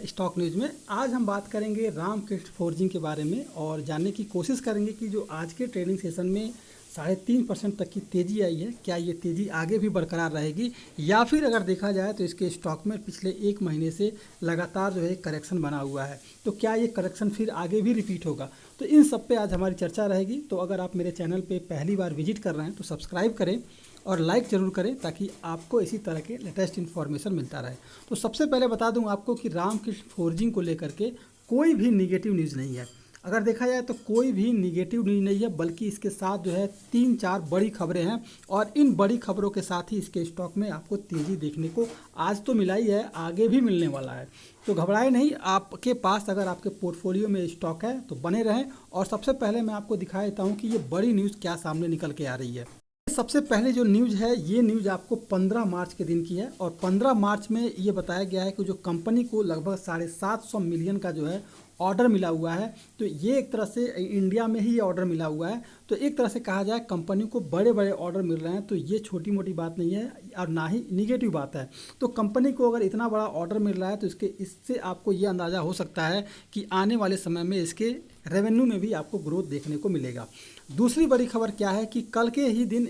Stock news में। आज हम बात करेंगे रामकृष्ण फोर्जिंग के बारे में और जानने की कोशिश करेंगे कि जो आज के ट्रेडिंग सेशन में 3.5% तक की तेज़ी आई है, क्या ये तेज़ी आगे भी बरकरार रहेगी या फिर अगर देखा जाए तो इसके स्टॉक में पिछले एक महीने से लगातार जो है करेक्शन बना हुआ है, तो क्या ये करेक्शन फिर आगे भी रिपीट होगा। तो इन सब पे आज हमारी चर्चा रहेगी। तो अगर आप मेरे चैनल पे पहली बार विजिट कर रहे हैं तो सब्सक्राइब करें और लाइक ज़रूर करें ताकि आपको इसी तरह के लेटेस्ट इन्फॉर्मेशन मिलता रहे। तो सबसे पहले बता दूं आपको कि रामकृष्ण फोर्जिंग को लेकर के कोई भी निगेटिव न्यूज़ नहीं है। अगर देखा जाए तो कोई भी निगेटिव न्यूज़ नहीं है, बल्कि इसके साथ जो है 3-4 बड़ी खबरें हैं और इन बड़ी खबरों के साथ ही इसके स्टॉक में आपको तेज़ी देखने को आज तो मिला ही है, आगे भी मिलने वाला है। तो घबराए नहीं, आपके पास अगर आपके पोर्टफोलियो में स्टॉक है तो बने रहें। और सबसे पहले मैं आपको दिखा देता हूँ कि ये बड़ी न्यूज़ क्या सामने निकल के आ रही है। सबसे पहले जो न्यूज़ है, ये न्यूज़ आपको 15 मार्च के दिन की है और 15 मार्च में ये बताया गया है कि जो कंपनी को लगभग 750 मिलियन का जो है ऑर्डर मिला हुआ है। तो ये एक तरह से इंडिया में ही ये ऑर्डर मिला हुआ है। तो एक तरह से कहा जाए कंपनी को बड़े बड़े ऑर्डर मिल रहे हैं, तो ये छोटी मोटी बात नहीं है और ना ही निगेटिव बात है। तो कंपनी को अगर इतना बड़ा ऑर्डर मिल रहा है तो इससे आपको ये अंदाज़ा हो सकता है कि आने वाले समय में इसके रेवेन्यू में भी आपको ग्रोथ देखने को मिलेगा। दूसरी बड़ी खबर क्या है कि कल के ही दिन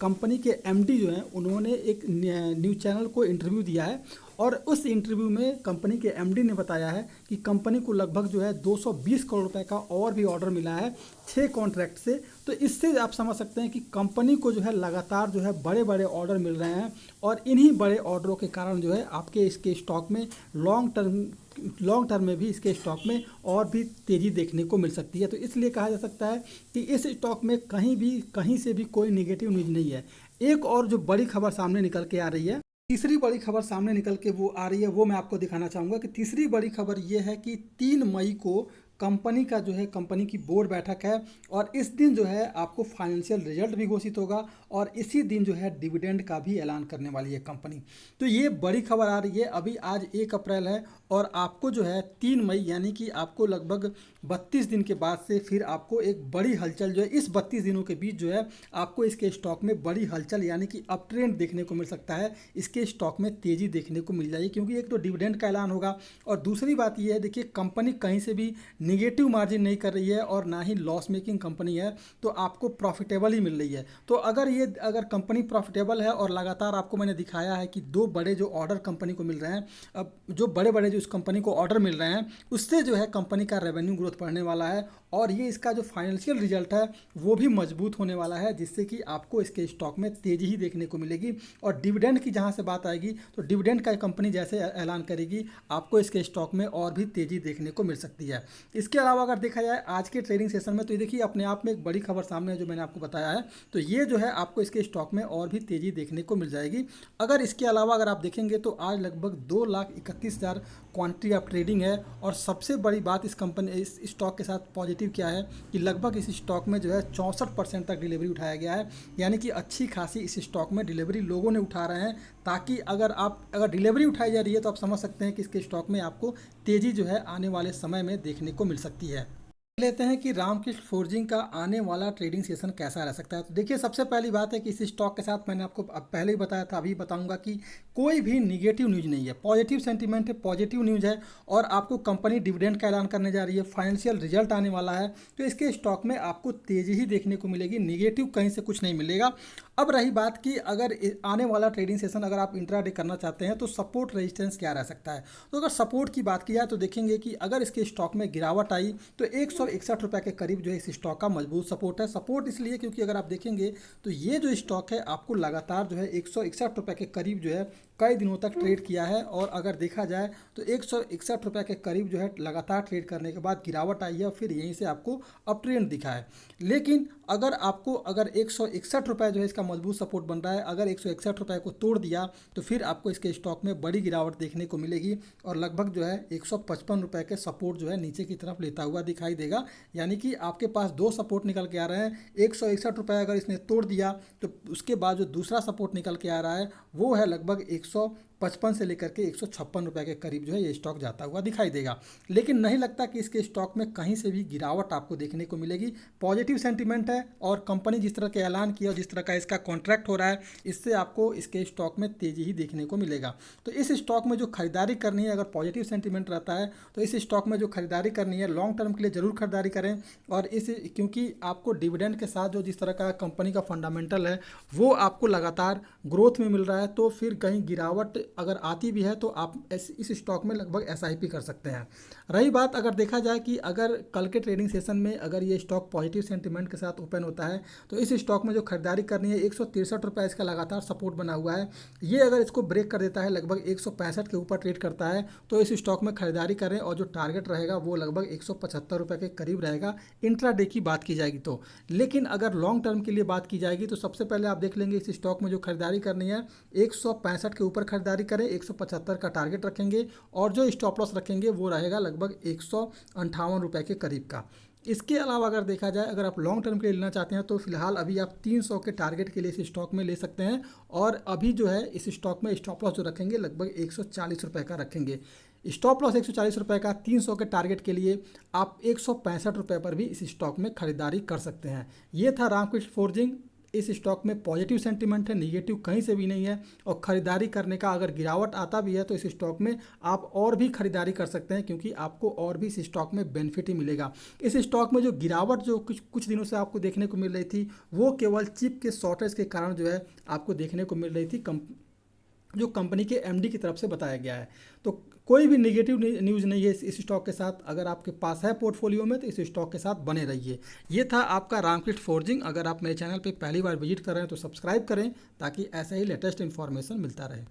कंपनी के एमडी जो हैं उन्होंने एक न्यूज़ चैनल को इंटरव्यू दिया है और उस इंटरव्यू में कंपनी के एमडी ने बताया है कि कंपनी को लगभग जो है 220 करोड़ रुपए का और भी ऑर्डर मिला है 6 कॉन्ट्रैक्ट से। तो इससे आप समझ सकते हैं कि कंपनी को जो है लगातार जो है बड़े बड़े ऑर्डर मिल रहे हैं और इन्हीं बड़े ऑर्डरों के कारण जो है आपके इसके स्टॉक में लॉन्ग टर्म में भी इसके स्टॉक में और भी तेज़ी देखने को मिल सकती है। तो इसलिए कहा जा सकता है कि इस स्टॉक में कहीं से भी कोई निगेटिव न्यूज़ नहीं है। एक और जो बड़ी खबर सामने निकल के आ रही है, तीसरी बड़ी खबर सामने निकल के वो आ रही है, वो मैं आपको दिखाना चाहूँगा कि तीसरी बड़ी खबर ये है कि 3 मई को कंपनी का जो है कंपनी की बोर्ड बैठक है और इस दिन जो है आपको फाइनेंशियल रिजल्ट भी घोषित होगा और इसी दिन जो है डिविडेंड का भी ऐलान करने वाली है कंपनी। तो ये बड़ी खबर आ रही है। अभी आज 1 अप्रैल है और आपको जो है 3 मई यानी कि आपको लगभग 32 दिन के बाद से फिर आपको एक बड़ी हलचल जो है इस 32 दिनों के बीच जो है आपको इसके स्टॉक में बड़ी हलचल यानी कि अप ट्रेंड देखने को मिल सकता है। इसके स्टॉक में तेज़ी देखने को मिल जाएगी क्योंकि एक तो डिविडेंड का ऐलान होगा और दूसरी बात यह है, देखिए कंपनी कहीं से भी निगेटिव मार्जिन नहीं कर रही है और ना ही लॉस मेकिंग कंपनी है, तो आपको प्रॉफिटेबल ही मिल रही है। तो अगर कंपनी प्रॉफिटेबल है और लगातार आपको मैंने दिखाया है कि 2 बड़े जो ऑर्डर कंपनी को मिल रहे हैं, अब जो बड़े बड़े जो इस कंपनी को ऑर्डर मिल रहे हैं उससे जो है कंपनी का रेवेन्यू ग्रोथ बढ़ने वाला है और ये इसका जो फाइनेंशियल रिजल्ट है वो भी मजबूत होने वाला है, जिससे कि आपको इसके स्टॉक में तेज़ी ही देखने को मिलेगी। और डिविडेंड की जहाँ से बात आएगी तो डिविडेंड का कंपनी जैसे ऐलान करेगी आपको इसके स्टॉक में और भी तेज़ी देखने को मिल सकती है। इसके अलावा अगर देखा जाए आज के ट्रेडिंग सेशन में तो ये देखिए अपने आप में एक बड़ी खबर सामने है जो मैंने आपको बताया है। तो ये जो है आपको इसके स्टॉक में और भी तेज़ी देखने को मिल जाएगी। अगर इसके अलावा अगर आप देखेंगे तो आज लगभग 2,31,000 क्वांटिटी ऑफ ट्रेडिंग है और सबसे बड़ी बात इस स्टॉक के साथ पॉजिटिव क्या है कि लगभग इस स्टॉक में जो है 64% तक डिलीवरी उठाया गया है, यानी कि अच्छी खासी इस स्टॉक में डिलीवरी लोगों ने उठा रहे हैं, ताकि अगर डिलीवरी उठाई जा रही है तो आप समझ सकते हैं कि इसके स्टॉक में आपको तेज़ी जो है आने वाले समय में देखने को मिल सकती है। लेते हैं कि रामकृष्ण फोर्जिंग का आने वाला ट्रेडिंग सेशन कैसा रह सकता है। तो देखिए सबसे पहली बात है कि इस स्टॉक के साथ मैंने आपको पहले ही बताया था, अभी बताऊंगा कि कोई भी निगेटिव न्यूज़ नहीं है, पॉजिटिव सेंटीमेंट है, पॉजिटिव न्यूज़ है और आपको कंपनी डिविडेंड का ऐलान करने जा रही है, फाइनेंशियल रिजल्ट आने वाला है, तो इसके स्टॉक में आपको तेज़ी ही देखने को मिलेगी, निगेटिव कहीं से कुछ नहीं मिलेगा। अब रही बात कि अगर आने वाला ट्रेडिंग सेशन अगर आप इंट्राडे करना चाहते हैं तो सपोर्ट रेजिस्टेंस क्या रह सकता है। तो अगर सपोर्ट की बात की जाए तो देखेंगे कि अगर इसके स्टॉक में गिरावट आई तो 161 रुपये के करीब जो है इस स्टॉक का मजबूत सपोर्ट है। सपोर्ट इसलिए क्योंकि अगर आप देखेंगे तो ये जो स्टॉक है आपको लगातार जो है 161 रुपये के करीब जो है कई दिनों तक ट्रेड किया है और अगर देखा जाए तो 161 रुपये के करीब जो है लगातार ट्रेड करने के बाद गिरावट आई है और फिर यहीं से आपको अप ट्रेंड दिखा है। लेकिन अगर 161 रुपये जो है इसका मजबूत सपोर्ट बन रहा है, अगर 161 रुपये को तोड़ दिया तो फिर आपको इसके स्टॉक में बड़ी गिरावट देखने को मिलेगी और लगभग जो है 155 रुपये के सपोर्ट जो है नीचे की तरफ लेता हुआ दिखाई देगा। यानी कि आपके पास 2 सपोर्ट निकल के आ रहे हैं, 161 रुपये अगर इसने तोड़ दिया तो उसके बाद जो दूसरा सपोर्ट निकल के आ रहा है वो है लगभग 155 से लेकर के 156 रुपये के करीब जो है ये स्टॉक जाता हुआ दिखाई देगा। लेकिन नहीं लगता कि इसके स्टॉक में कहीं से भी गिरावट आपको देखने को मिलेगी। पॉजिटिव सेंटीमेंट है और कंपनी जिस तरह के ऐलान किया और जिस तरह का इसका कॉन्ट्रैक्ट हो रहा है, इससे आपको इसके स्टॉक में तेज़ी ही देखने को मिलेगा। तो इस स्टॉक में जो खरीदारी करनी है, अगर पॉजिटिव सेंटीमेंट रहता है तो इस स्टॉक में जो खरीदारी करनी है लॉन्ग टर्म के लिए ज़रूर खरीदारी करें। और क्योंकि आपको डिविडेंड के साथ जो जिस तरह का कंपनी का फंडामेंटल है वो आपको लगातार ग्रोथ में मिल रहा है, तो फिर कहीं गिरावट अगर आती भी है तो आप इस स्टॉक में लगभग SIP कर सकते हैं। रही बात अगर देखा जाए कि अगर कल के ट्रेडिंग सेशन में अगर ये स्टॉक पॉजिटिव सेंटीमेंट के साथ ओपन होता है तो इस स्टॉक में जो खरीदारी करनी है 163 रुपये इसका लगातार सपोर्ट बना हुआ है। ये अगर इसको ब्रेक कर देता है, लगभग 165 के ऊपर ट्रेड करता है, तो इस स्टॉक में खरीदारी करें और जो टारगेट रहेगा वो लगभग 175 रुपये के करीब रहेगा इंट्राडे की बात की जाएगी तो। लेकिन अगर लॉन्ग टर्म के लिए बात की जाएगी तो सबसे पहले आप देख लेंगे इस स्टॉक में जो खरीदारी करनी है 165 के ऊपर खरीदारी करें, 175 का टारगेट रखेंगे और जो स्टॉप लॉस रखेंगे वो रहेगा लगभग 158 रुपये के करीब का। इसके अलावा अगर देखा जाए, अगर आप लॉन्ग टर्म के लिए लेना चाहते हैं तो फिलहाल अभी आप 300 के टारगेट के लिए इस स्टॉक में ले सकते हैं और अभी जो है इस स्टॉक में स्टॉप लॉस जो रखेंगे लगभग 140 रुपये का रखेंगे। स्टॉप लॉस 140 रुपये का, 300 के टारगेट के लिए आप 165 रुपये पर भी इस स्टॉक में खरीदारी कर सकते हैं। ये था रामकृष्ण फोर्जिंग। इस स्टॉक में पॉजिटिव सेंटीमेंट है, नेगेटिव कहीं से भी नहीं है और ख़रीदारी करने का अगर गिरावट आता भी है तो इस स्टॉक में आप और भी खरीदारी कर सकते हैं क्योंकि आपको और भी इस स्टॉक में बेनिफिट ही मिलेगा। इस स्टॉक में जो गिरावट जो कुछ दिनों से आपको देखने को मिल रही थी वो केवल चिप के शॉर्टेज के कारण जो है आपको देखने को मिल रही थी, जो कंपनी के MD की तरफ से बताया गया है। तो कोई भी नेगेटिव न्यूज़ नहीं है इस स्टॉक के साथ। अगर आपके पास है पोर्टफोलियो में तो इस स्टॉक के साथ बने रहिए। ये था आपका रामकृष्ण फोर्जिंग। अगर आप मेरे चैनल पे पहली बार विजिट कर रहे हैं तो सब्सक्राइब करें ताकि ऐसा ही लेटेस्ट इन्फॉर्मेशन मिलता रहे।